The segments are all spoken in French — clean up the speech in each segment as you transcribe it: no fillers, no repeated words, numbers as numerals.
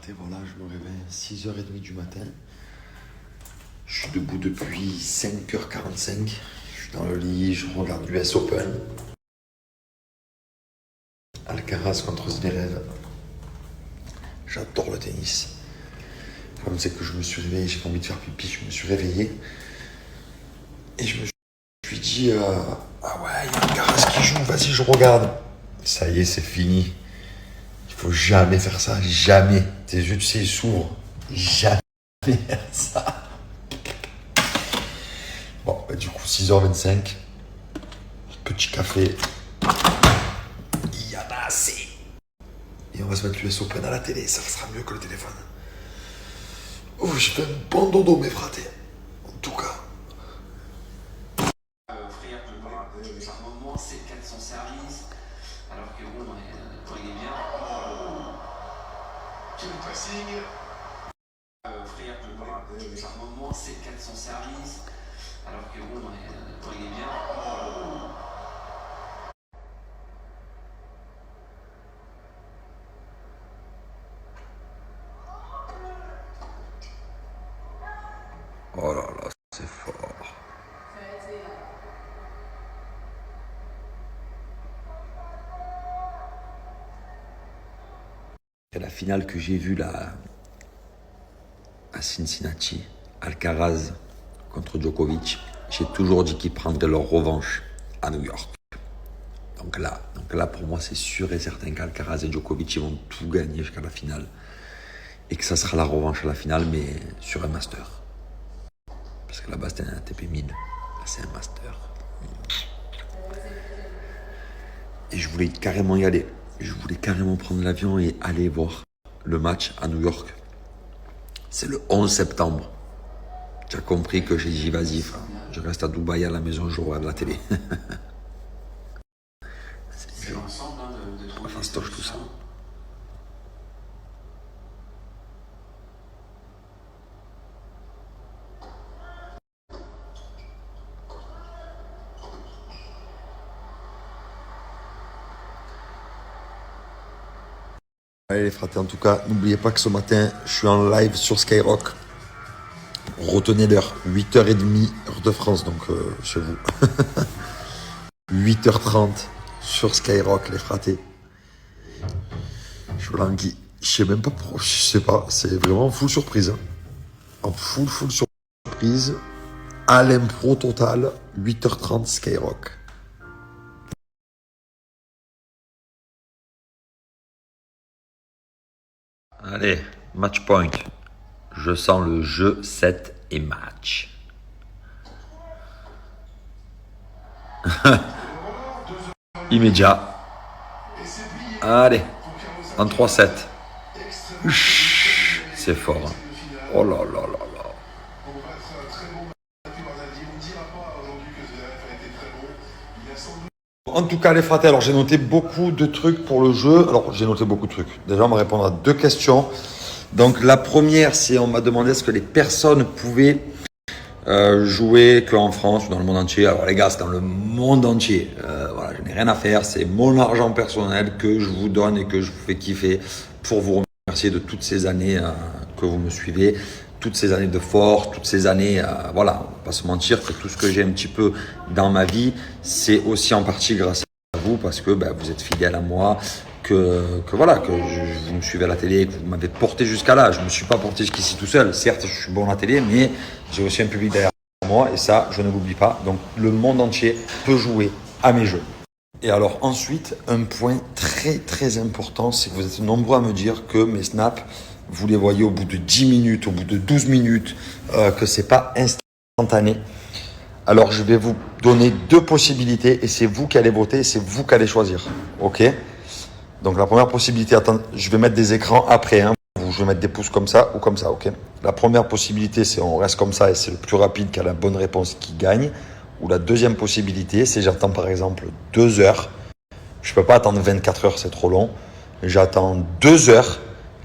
fraté, voilà, je me réveille à 6h30 du matin. Je suis debout depuis 5h45. Je suis dans le lit, je regarde l'US Open. Alcaraz contre Zverev. J'adore le tennis. Le problème, c'est que je me suis réveillé, j'ai pas envie de faire pipi, je me suis réveillé. Et je me suis dit, ah ouais, il y a Alcaraz qui joue, vas-y, je regarde. Ça y est, c'est fini. Il faut jamais faire ça, jamais. Tes yeux, tu sais, ils s'ouvrent. Jamais faire ça. Bon, bah, du coup, 6h25. Petit café. Il y en a assez. Et on va se mettre l'US Open à la télé, ça sera mieux que le téléphone. Oh, j'ai fait un bon dodo, mes fratés. En tout cas. Frère, par moment, c'est 400 services, alors que bon, quand il est bien. Tout le passing. Frère, par moment, c'est 400 services, alors que bon, quand il est bien. Oh là là, c'est fort. C'est la finale que j'ai vue là à Cincinnati, Alcaraz contre Djokovic. J'ai toujours dit qu'ils prendraient leur revanche à New York. Donc là, pour moi, c'est sûr et certain qu'Alcaraz et Djokovic ils vont tout gagner jusqu'à la finale. Et que ça sera la revanche à la finale, mais sur un master. Parce que là-bas, c'était un ATP 1000. Là, c'est un master. Et je voulais carrément y aller. Je voulais carrément prendre l'avion et aller voir le match à New York. C'est le 11 septembre. Tu as compris que j'ai dit, vas-y, frère. Je reste à Dubaï à la maison, je regarde la télé. C'est l'ensemble de trouver Fastoche, tout ça. Allez les fratés, en tout cas, n'oubliez pas que ce matin, je suis en live sur Skyrock. Retenez l'heure, 8h30, heure de France, donc chez vous. 8h30 sur Skyrock, les fratés. Je languis. Je sais même pas pourquoi, je sais pas, c'est vraiment full surprise. Hein. En full surprise, à l'impro total, 8h30 Skyrock. Allez, match point. Je sens le jeu, set et match. Immédiat. Allez, en 3-7. C'est fort. Hein. Oh là là là là. En tout cas, les fratés, alors j'ai noté beaucoup de trucs pour le jeu. Alors, j'ai noté beaucoup de trucs. Déjà, on va répondre à 2 questions. Donc, la première, c'est on m'a demandé est-ce que les personnes pouvaient jouer qu'en France ou dans le monde entier. Alors, les gars, c'est dans le monde entier. Voilà, je n'ai rien à faire. C'est mon argent personnel que je vous donne et que je vous fais kiffer pour vous remercier de toutes ces années que vous me suivez. Toutes ces années de force, toutes ces années, voilà, on va pas se mentir que tout ce que j'ai un petit peu dans ma vie, c'est aussi en partie grâce à vous parce que vous êtes fidèles à moi, que voilà, que vous me suivez à la télé, que vous m'avez porté jusqu'à là. Je me suis pas porté jusqu'ici tout seul. Certes, je suis bon à la télé, mais j'ai aussi un public derrière moi et ça, je ne l'oublie pas. Donc, le monde entier peut jouer à mes jeux. Et alors ensuite, un point très très important, c'est que vous êtes nombreux à me dire que mes snaps, vous les voyez au bout de 10 minutes, au bout de 12 minutes, que c'est pas instantané. Alors je vais vous donner 2 possibilités et c'est vous qui allez voter, c'est vous qui allez choisir. Ok ? Donc la première possibilité, attends, je vais mettre des écrans après, hein. Je vais mettre des pouces comme ça ou comme ça, ok ? La première possibilité, c'est on reste comme ça et c'est le plus rapide qui a la bonne réponse qui gagne. Ou la deuxième possibilité, c'est j'attends par exemple 2 heures. Je ne peux pas attendre 24 heures, c'est trop long. J'attends 2 heures.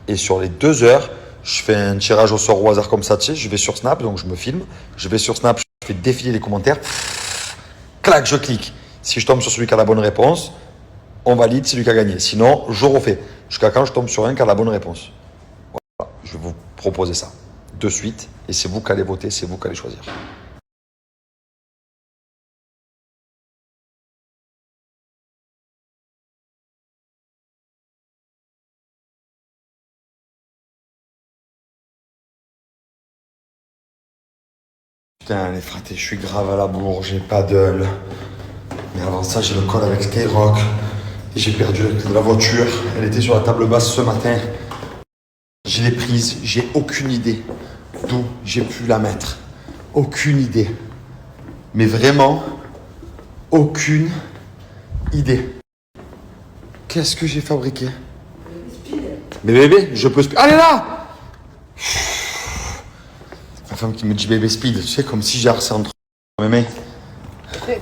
Et sur les 2 heures, je fais un tirage au sort au hasard comme ça, tu sais, je vais sur Snap, donc je me filme. Je vais sur Snap, je fais défiler les commentaires. Clac, je clique. Si je tombe sur celui qui a la bonne réponse, on valide, c'est lui qui a gagné. Sinon, je refais. Jusqu'à quand je tombe sur un qui a la bonne réponse. Je vais vous proposer ça de suite et c'est vous qui allez voter, c'est vous qui allez choisir. Putain, les fratés, je suis grave à la bourre, j'ai paddle. Mais avant ça, j'ai le call avec Skyrock. Et j'ai perdu la clé de la voiture. Elle était sur la table basse ce matin. Je l'ai prise, j'ai aucune idée d'où j'ai pu la mettre. Aucune idée. Mais vraiment, aucune idée. Qu'est-ce que j'ai fabriqué? Mais bébé, je peux... Allez là! Ma femme qui me dit bébé speed, tu sais, comme si j'ai harcé entre mes mains.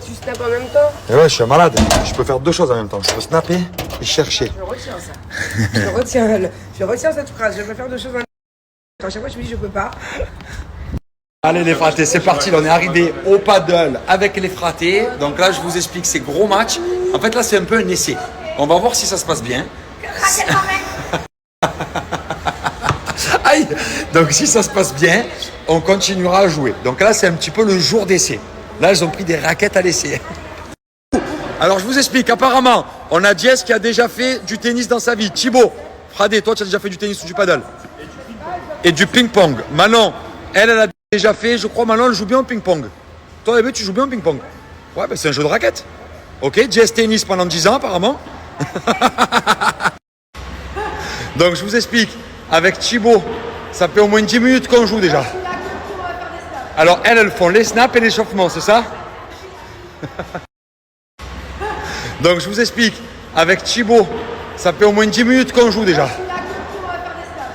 Tu snaps en même temps? Et ouais, je suis un malade. Je peux faire deux choses en même temps. Je peux snapper et chercher. Je retiens ça. je retiens cette phrase. Je peux faire deux choses en même temps. À chaque fois, je me dis je peux pas. Allez les fratés, c'est parti. On est arrivé au paddle avec les fratés. Donc là, je vous explique ces gros matchs. En fait, là, c'est un peu un essai. On va voir si ça se passe bien. Aïe! Donc si ça se passe bien, on continuera à jouer. Donc là, c'est un petit peu le jour d'essai. Là, ils ont pris des raquettes à l'essai. Alors, je vous explique. Apparemment, on a Jess qui a déjà fait du tennis dans sa vie. Thibaut, Fradé, toi, tu as déjà fait du tennis ou du paddle? Et du ping-pong. Manon, elle a déjà fait, je crois, Manon, elle joue bien au ping-pong. Toi, bébé, tu joues bien au ping-pong? Ouais, ben, c'est un jeu de raquettes. Ok, Jess tennis pendant 10 ans, apparemment. Donc, je vous explique. Avec Thibaut, ça fait au moins 10 minutes qu'on joue déjà. Alors, elles font les snaps et l'échauffement, c'est ça? Donc, je vous explique. Avec Thibaut, ça fait au moins 10 minutes qu'on joue déjà.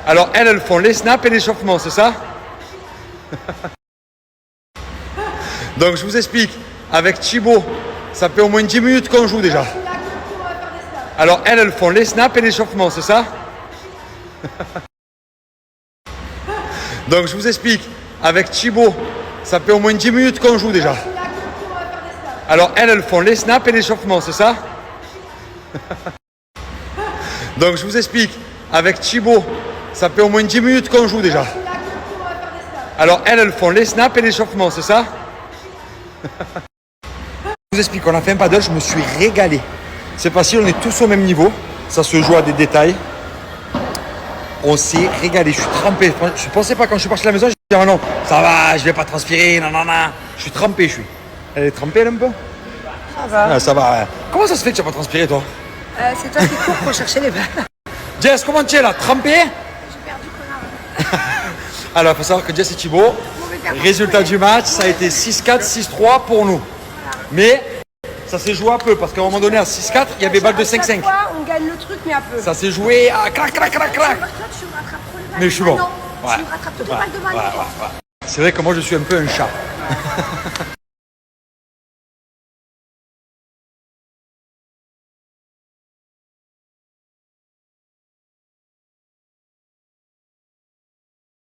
Alors, elles font les snaps et l'échauffement, c'est ça? Donc, je vous explique. Avec Thibaut, ça fait au moins 10 minutes qu'on joue déjà. Alors, elles font les snaps et l'échauffement, c'est ça? Donc, je vous explique. Avec Thibaut, ça fait au moins 10 minutes qu'on joue déjà. Alors, elles font les snaps et l'échauffement, c'est ça? Donc, je vous explique. Avec Thibaut, ça fait au moins 10 minutes qu'on joue déjà. Alors, elles font les snaps et l'échauffement, c'est ça? Je vous explique, on a fait un paddle, je me suis régalé. C'est facile, on est tous au même niveau. Ça se joue à des détails. On s'est régalé, je suis trempé. Je ne pensais pas quand je suis parti à la maison, je me suis dit oh non, ça va, je vais pas transpirer, non. Je suis trempé, je suis. Elle est trempée, elle, un peu? Ça va. Ah, ça va. Comment ça se fait que tu n'as pas transpiré, toi? C'est toi qui cours pour chercher les balles. Jess, comment tu es là? Trempé? J'ai perdu, connard. Alors, il faut savoir que Jess et Thibaut, résultat du match, ça a été 6-4, 6-3 pour nous. Mais ça s'est joué à peu, parce qu'à un moment donné, à 6-4, il y avait balle de 5-5. Chaque fois, on gagne le truc, mais à peu. Ça s'est joué à clac. Toi, tu me rattrapes trop les balles. Mais je suis bon. Non, Ouais. tu me rattrapes toutes les balles de Manon. C'est vrai que moi, je suis un peu un chat.